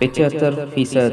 75%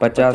50